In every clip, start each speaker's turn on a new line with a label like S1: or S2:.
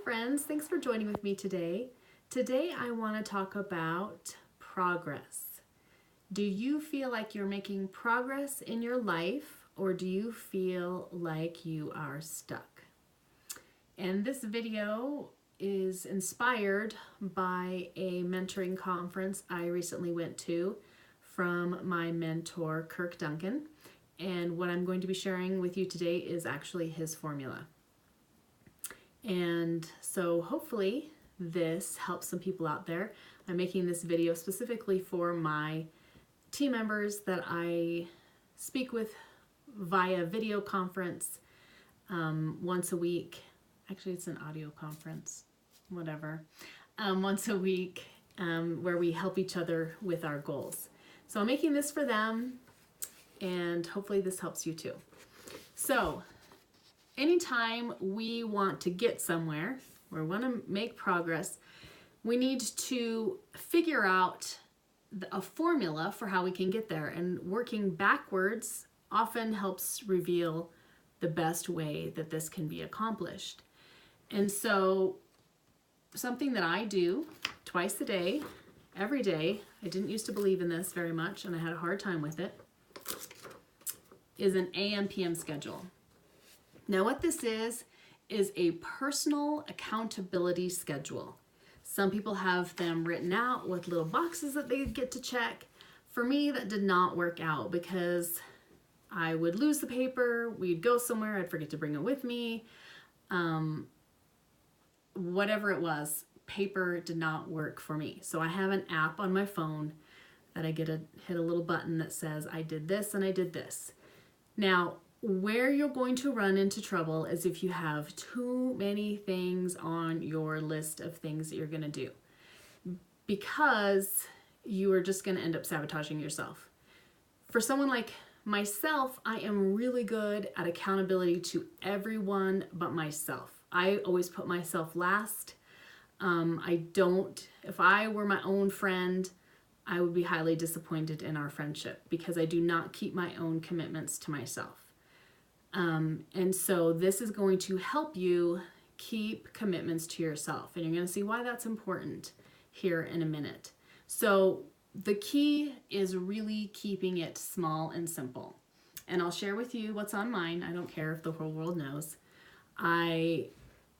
S1: friends, thanks for joining with me today. Today I want to talk about progress. Do you feel like you're making progress in your life, or do you feel like you are stuck? And this video is inspired by a mentoring conference I recently went to from my mentor, Kirk Duncan. And what I'm going to be sharing with you today is actually his formula. And so hopefully this helps some people out there. I'm making this video specifically for my team members that I speak with via video conference once a week. Actually, it's an audio conference, whatever. Once a week where we help each other with our goals. So I'm making this for them, and hopefully this helps you too. So anytime we want to get somewhere or want to make progress, we need to figure out a formula for how we can get there. And working backwards often helps reveal the best way that this can be accomplished. And so something that I do twice a day, every day, I didn't used to believe in this very much and I had a hard time with it, is an AMPM schedule. Now what this is a personal accountability schedule. Some people have them written out with little boxes that they get to check. For me, that did not work out because I would lose the paper, we'd go somewhere, I'd forget to bring it with me. Whatever it was, paper did not work for me. So I have an app on my phone that I get to hit a little button that says I did this and I did this. Now, where you're going to run into trouble is if you have too many things on your list of things that you're going to do, because you are just going to end up sabotaging yourself. For someone like myself, I am really good at accountability to everyone but myself. I always put myself last. If I were my own friend, I would be highly disappointed in our friendship because I do not keep my own commitments to myself. And so this is going to help you keep commitments to yourself. And you're going to see why that's important here in a minute. So the key is really keeping it small and simple. And I'll share with you what's on mine. I don't care if the whole world knows.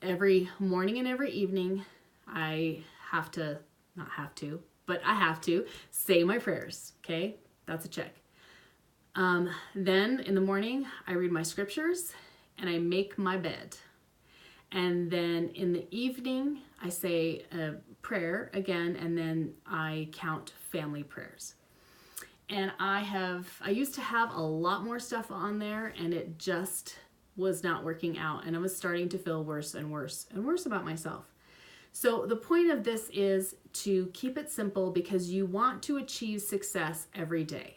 S1: Every morning and every evening, I have to say my prayers, okay? That's a check. Then in the morning, I read my scriptures and I make my bed. And then in the evening, I say a prayer again, and then I count family prayers. And I used to have a lot more stuff on there, and it just was not working out. And I was starting to feel worse and worse and worse about myself. So the point of this is to keep it simple because you want to achieve success every day.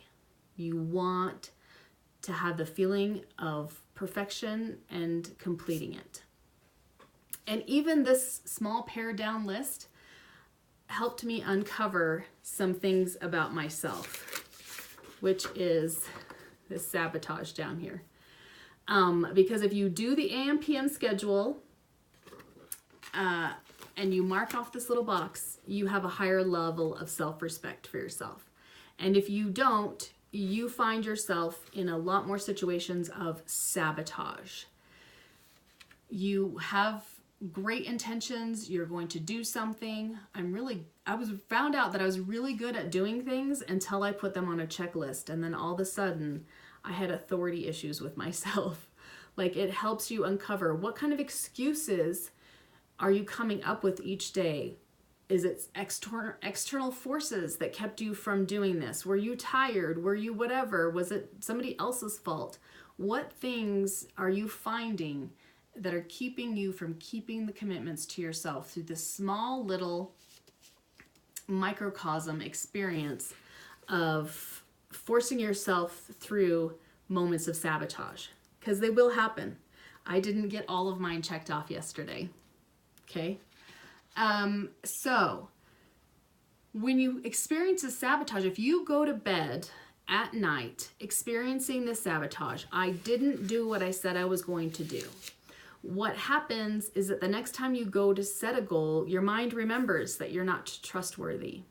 S1: You want to have the feeling of perfection and completing it. And even this small pared down list helped me uncover some things about myself, which is this sabotage down here. Because if you do the AMPM schedule and you mark off this little box, you have a higher level of self-respect for yourself. And if you don't, you find yourself in a lot more situations of sabotage. You have great intentions, you're going to do something. I found out that I was really good at doing things until I put them on a checklist, and then all of a sudden I had authority issues with myself. Like, it helps you uncover what kind of excuses are you coming up with each day. Is it external forces that kept you from doing this? Were you tired? Were you whatever? Was it somebody else's fault? What things are you finding that are keeping you from keeping the commitments to yourself through this small little microcosm experience of forcing yourself through moments of sabotage? Because they will happen. I didn't get all of mine checked off yesterday. Okay? So when you experience a sabotage, if you go to bed at night experiencing this sabotage, I didn't do what I said I was going to do. what happens is that the next time you go to set a goal, your mind remembers that you're not trustworthy,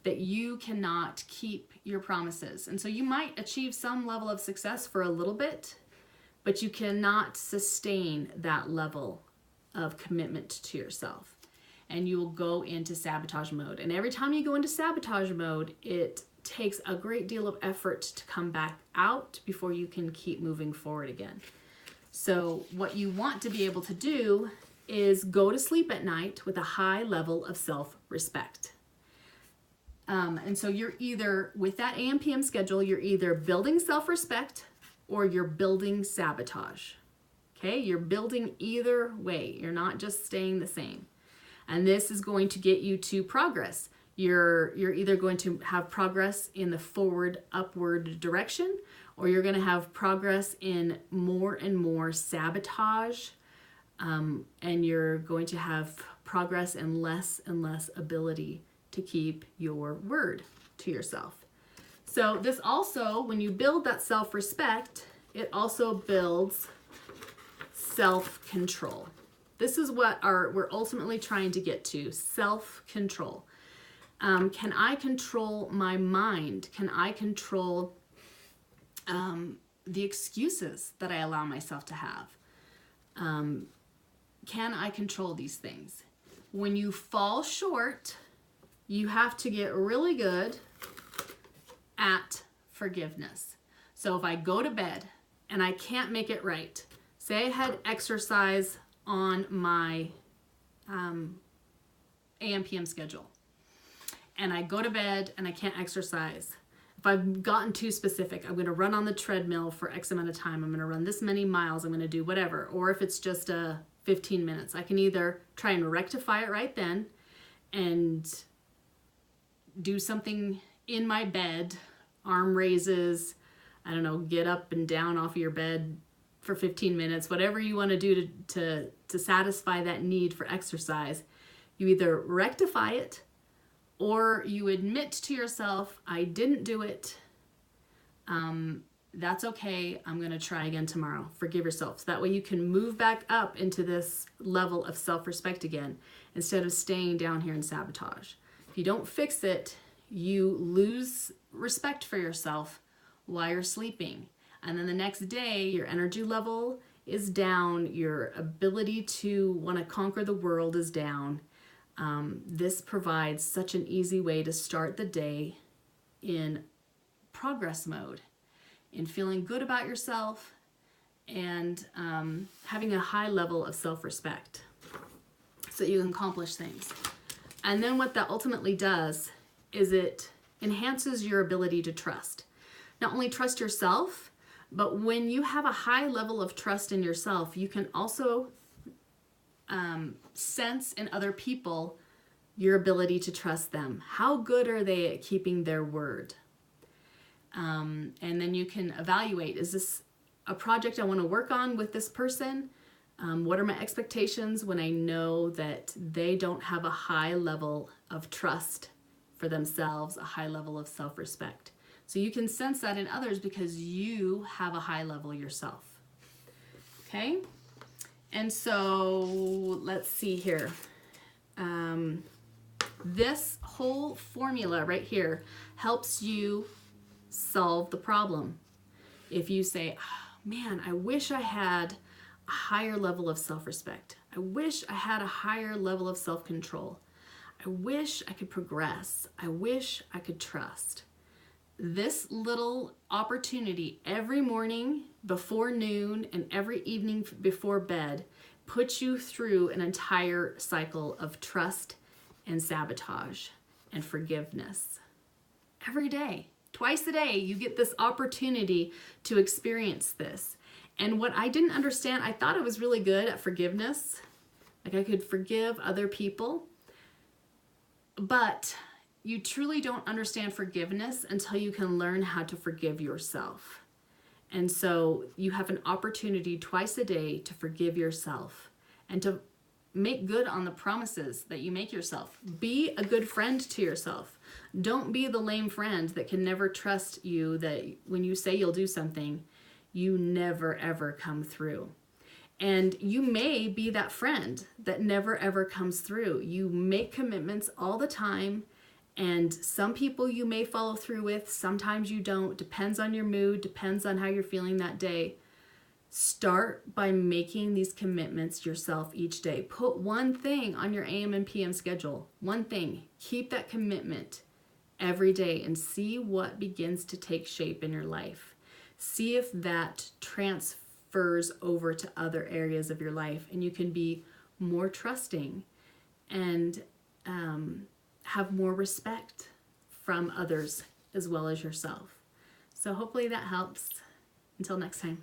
S1: that you cannot keep your promises. And so you might achieve some level of success for a little bit, but you cannot sustain that level of commitment to yourself. And you will go into sabotage mode. And every time you go into sabotage mode, it takes a great deal of effort to come back out before you can keep moving forward again. So what you want to be able to do is go to sleep at night with a high level of self-respect. And so you're either, with that AMPM schedule, you're either building self-respect or you're building sabotage. Okay, you're building either way. You're not just staying the same. And this is going to get you to progress. You're either going to have progress in the forward, upward direction, or you're going to have progress in more and more sabotage, and you're going to have progress and less ability to keep your word to yourself. So this also, when you build that self-respect, it also builds self-control. This is what we're ultimately trying to get to, self-control. Can I control my mind? Can I control the excuses that I allow myself to have? Can I control these things? When you fall short, you have to get really good at forgiveness. So if I go to bed and I can't make it right, say I had exercise on my AMPM schedule, and I go to bed and I can't exercise. If I've gotten too specific, I'm going to run on the treadmill for X amount of time. I'm going to run this many miles. I'm going to do whatever. Or if it's just 15 minutes, I can either try and rectify it right then and do something in my bed, arm raises, I don't know, get up and down off of your bed for 15 minutes, whatever you want to do to satisfy that need for exercise. You either rectify it or you admit to yourself, I didn't do it. That's okay. I'm going to try again tomorrow. Forgive yourself. So that way you can move back up into this level of self-respect again, instead of staying down here in sabotage. If you don't fix it, you lose respect for yourself while you're sleeping. And then the next day, your energy level is down. Your ability to want to conquer the world is down. This provides such an easy way to start the day in progress mode, in feeling good about yourself and having a high level of self-respect so that you can accomplish things. And then what that ultimately does is it enhances your ability to trust. Not only trust yourself, but when you have a high level of trust in yourself, you can also sense in other people your ability to trust them. How good are they at keeping their word? And then you can evaluate, is this a project I want to work on with this person? What are my expectations when I know that they don't have a high level of trust for themselves, a high level of self-respect? So you can sense that in others because you have a high level yourself. Okay? And so let's see here. This whole formula right here helps you solve the problem. If you say, oh, man, I wish I had a higher level of self-respect. I wish I had a higher level of self-control. I wish I could progress. I wish I could trust. This little opportunity every morning before noon and every evening before bed puts you through an entire cycle of trust and sabotage and forgiveness. Every day, twice a day, you get this opportunity to experience this. And what I didn't understand, I thought I was really good at forgiveness. Like I could forgive other people. But you truly don't understand forgiveness until you can learn how to forgive yourself. And so you have an opportunity twice a day to forgive yourself and to make good on the promises that you make yourself. Be a good friend to yourself. Don't be the lame friend that can never trust you, that when you say you'll do something, you never ever come through. And you may be that friend that never ever comes through. You make commitments all the time, and some people you may follow through with, sometimes you don't. Depends on your mood, depends on how you're feeling that day. Start by making these commitments yourself each day. Put one thing on your AM and PM schedule. One thing. Keep that commitment every day and see what begins to take shape in your life. See if that transfers over to other areas of your life, and you can be more trusting and have more respect from others as well as yourself. So hopefully that helps. Until next time.